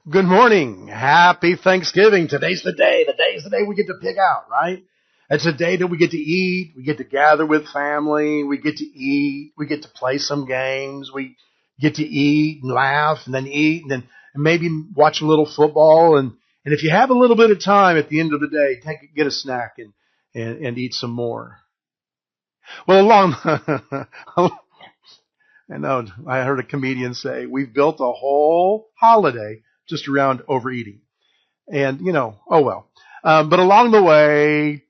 Good morning. Happy Thanksgiving. Today's the day. Today's the day we get to pick out, right? It's a day that we get to eat. We get to gather with family. We get to eat. We get to play some games. We get to eat and laugh and then eat and then maybe watch a little football. And if you have a little bit of time at the end of the day, get a snack and eat some more. Well, I know, I heard a comedian say, we've built a whole holiday just around overeating. And, oh well. But along the way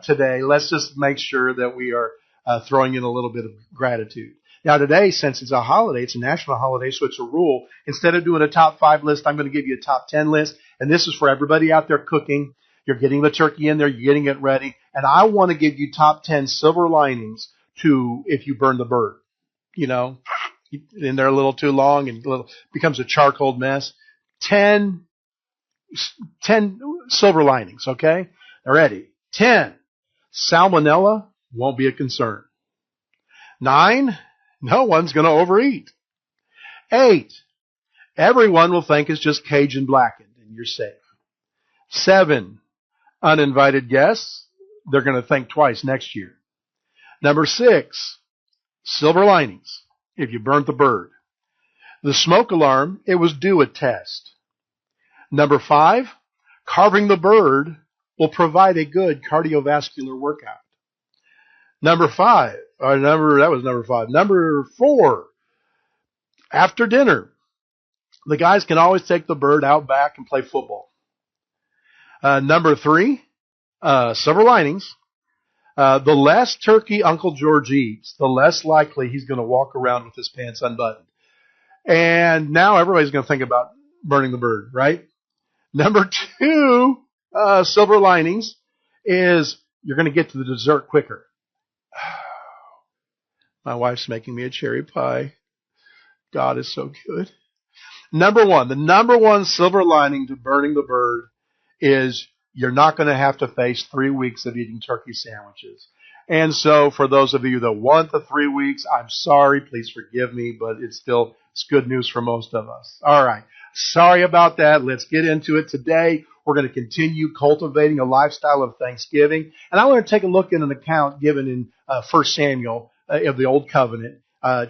today, let's just make sure that we are throwing in a little bit of gratitude. Now today, since it's a holiday, it's a national holiday, so it's a rule. Instead of doing a top 5 list, I'm going to give you a top 10 list. And this is for everybody out there cooking. You're getting the turkey in there, you're getting it ready. And I want to give you top 10 silver linings to if you burn the bird. In there a little too long and becomes a charcoal mess. 10 silver linings, okay? Ready. 10, salmonella won't be a concern. 9, no one's going to overeat. 8, everyone will think it's just Cajun blackened and you're safe. 7, uninvited guests, they're going to think twice next year. Number 6, silver linings if you burnt the bird. The smoke alarm, it was due a test. Number 5, carving the bird will provide a good cardiovascular workout. Number 5, that was number 5. Number 4, after dinner, the guys can always take the bird out back and play football. Number 3, silver linings. The less turkey Uncle George eats, the less likely he's going to walk around with his pants unbuttoned. And now everybody's going to think about burning the bird, right? Number 2, silver linings, is you're going to get to the dessert quicker. My wife's making me a cherry pie. God is so good. The number one silver lining to burning the bird is you're not going to have to face 3 weeks of eating turkey sandwiches. And so for those of you that want the 3 weeks, I'm sorry, please forgive me, but it's good news for most of us. All right. Sorry about that. Let's get into it today. We're going to continue cultivating a lifestyle of thanksgiving. And I want to take a look at an account given in 1 Samuel of the Old Covenant,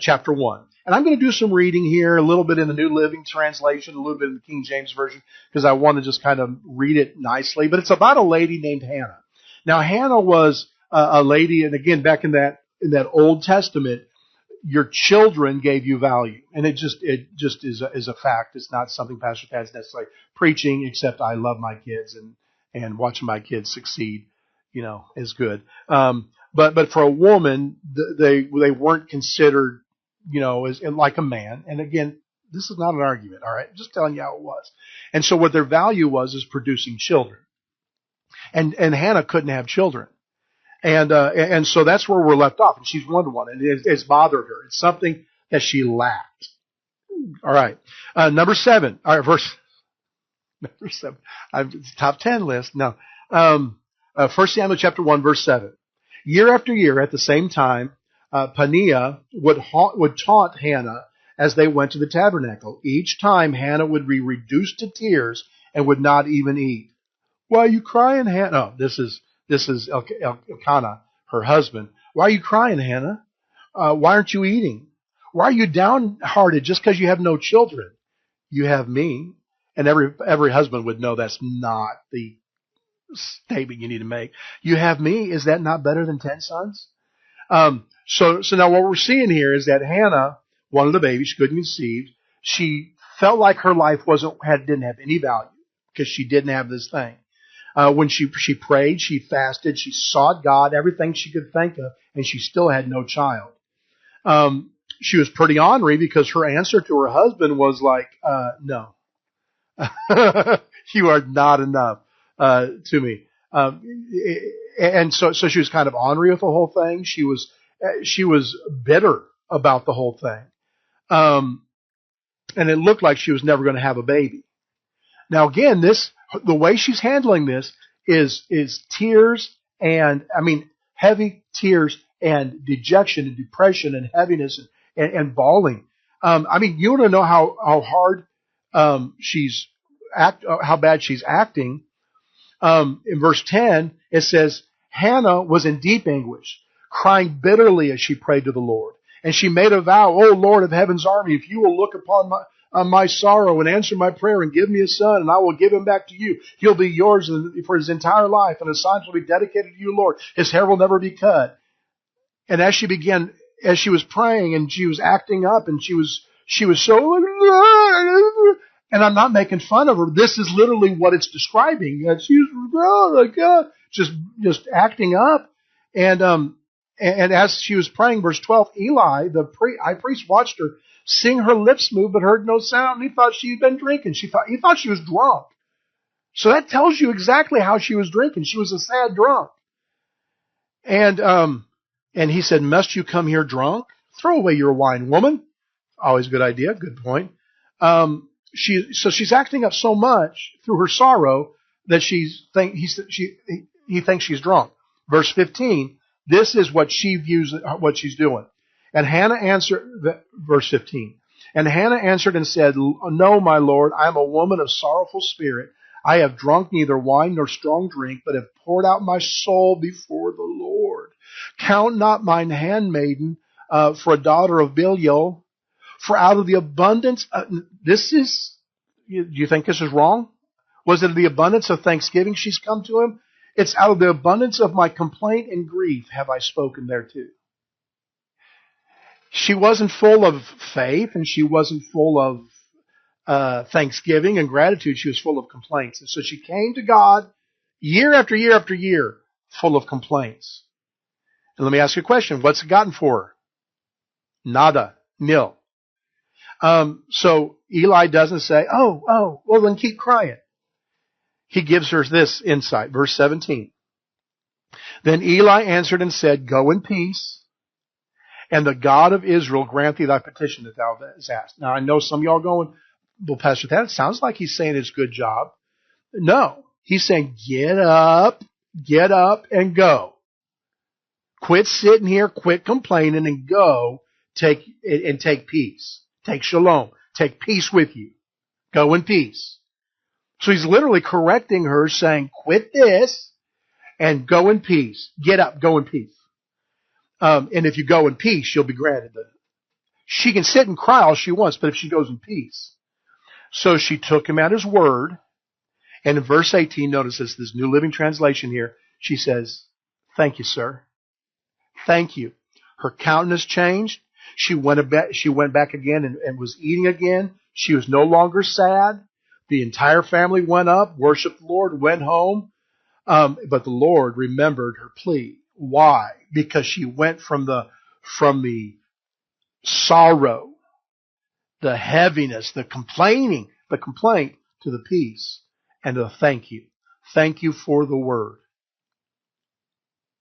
chapter 1. And I'm going to do some reading here, a little bit in the New Living Translation, a little bit in the King James Version, because I want to just kind of read it nicely. But it's about a lady named Hannah. Now, Hannah was a lady, and again, back in that Old Testament, your children gave you value, and it just is a fact. It's not something Pastor Pat's necessarily preaching, except I love my kids and watching my kids succeed, is good. But for a woman, they weren't considered, as like a man. And again, this is not an argument, all right? Just telling you how it was. And so what their value was is producing children, and Hannah couldn't have children. And so that's where we're left off. And she's wondered one, and it's bothered her. It's something that she lacked. All right. Number 7. All right, number 7. It's top 10 list. No. 1 Samuel chapter 1, verse 7. Year after year at the same time, Peninnah would taunt Hannah as they went to the tabernacle. Each time Hannah would be reduced to tears and would not even eat. Why are you crying, Hannah? Oh, this is Elkanah, her husband. Why are you crying, Hannah? Why aren't you eating? Why are you downhearted just because you have no children? You have me. And every husband would know that's not the statement you need to make. You have me. Is that not better than 10 sons? So now what we're seeing here is that Hannah wanted a baby. She couldn't conceive. She felt like her life didn't have any value because she didn't have this thing. When she prayed, she fasted, she sought God, everything she could think of, and she still had no child. She was pretty ornery because her answer to her husband was like, no. You are not enough to me. And so she was kind of ornery with the whole thing. She was bitter about the whole thing. And it looked like she was never going to have a baby. Now again, the way she's handling this is tears and, heavy tears and dejection and depression and heaviness and bawling. You want to know how hard she's how bad she's acting, in verse 10, it says, Hannah was in deep anguish, crying bitterly as she prayed to the Lord. And she made a vow, O Lord of heaven's army, if you will look upon my sorrow and answer my prayer and give me a son, and I will give him back to you. He'll be yours for his entire life, and his son will be dedicated to you, Lord. His hair will never be cut. And as she was praying and she was acting up and she was so, and I'm not making fun of her. This is literally what it's describing. And she's, oh my God, just acting up. And as she was praying, verse 12, Eli, the high priest, watched her, seeing her lips move but heard no sound. And he thought she had been drinking. He thought she was drunk. So that tells you exactly how she was drinking. She was a sad drunk. And he said, must you come here drunk? Throw away your wine, woman. Always a good idea. Good point. So she's acting up so much through her sorrow that he thinks she's drunk. Verse 15, this is what she views what she's doing. And Hannah answered, verse 15, and Hannah answered and said, no, my Lord, I am a woman of sorrowful spirit. I have drunk neither wine nor strong drink, but have poured out my soul before the Lord. Count not mine handmaiden for a daughter of Belial, for out of the abundance, do you think this is wrong? Was it the abundance of thanksgiving she's come to him? It's out of the abundance of my complaint and grief have I spoken thereto. She wasn't full of faith and she wasn't full of thanksgiving and gratitude. She was full of complaints. And so she came to God year after year after year full of complaints. And let me ask you a question. What's it gotten for her? Nada. Nil. So Eli doesn't say, well then keep crying. He gives her this insight. Verse 17. Then Eli answered and said, go in peace, and the God of Israel grant thee thy petition that thou hast asked. Now I know some of y'all going, well, Pastor, that sounds like he's saying it's a good job. No. He's saying, get up, and go. Quit sitting here, quit complaining, and go take peace. Take shalom. Take peace with you. Go in peace. So he's literally correcting her, saying, quit this and go in peace. Get up, go in peace. And if you go in peace, you'll be granted that. She can sit and cry all she wants, but if she goes in peace. So she took him at his word. And in verse 18, notice this New Living Translation here. She says, thank you, sir. Thank you. Her countenance changed. She went back again and was eating again. She was no longer sad. The entire family went up, worshiped the Lord, went home. But the Lord remembered her plea. Why? Because she went from the sorrow, the heaviness, the complaint to the peace and the thank you. Thank you for the word.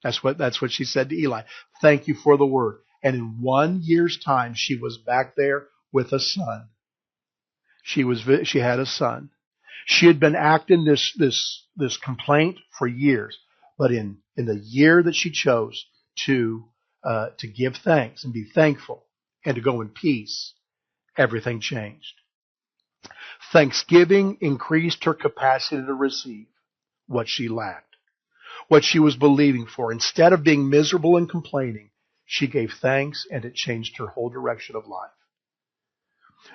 That's what she said to Eli. Thank you for the word. And in 1 year's time, she was back there with a son. She had a son. She had been acting this complaint for years, but in the year that she chose to give thanks and be thankful and to go in peace, everything changed. Thanksgiving increased her capacity to receive what she lacked, what she was believing for. Instead of being miserable and complaining, she gave thanks, and it changed her whole direction of life.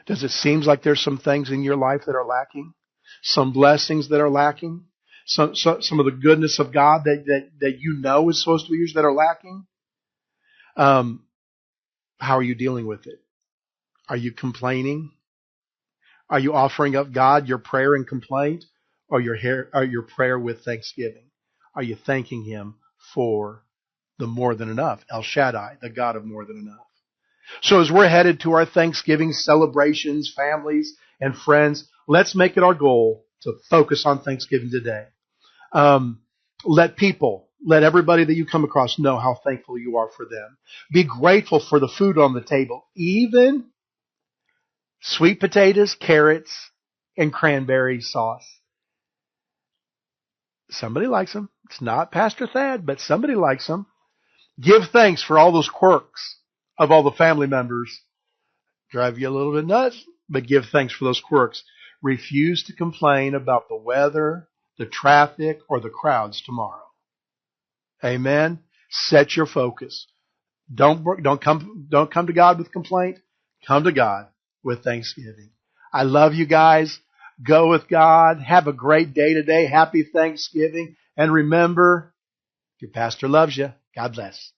Does it seem like there's some things in your life that are lacking? Some blessings that are lacking? Some of the goodness of God that you know is supposed to be yours that are lacking? How are you dealing with it? Are you complaining? Are you offering up God your prayer and complaint, or your prayer with thanksgiving? Are you thanking Him for the more than enough? El Shaddai, the God of more than enough. So as we're headed to our Thanksgiving celebrations, families and friends, let's make it our goal to focus on Thanksgiving today. Let everybody that you come across know how thankful you are for them. Be grateful for the food on the table, even sweet potatoes, carrots, and cranberry sauce. Somebody likes them. It's not Pastor Thad, but somebody likes them. Give thanks for all those quirks of all the family members. Drive you a little bit nuts, but give thanks for those quirks. refuse to complain about the weather, the traffic, or the crowds tomorrow. Amen. Set your focus. Don't come to God with complaint. Come to God with thanksgiving. I love you guys. Go with God. Have a great day today. Happy Thanksgiving. And remember, your pastor loves you. God bless.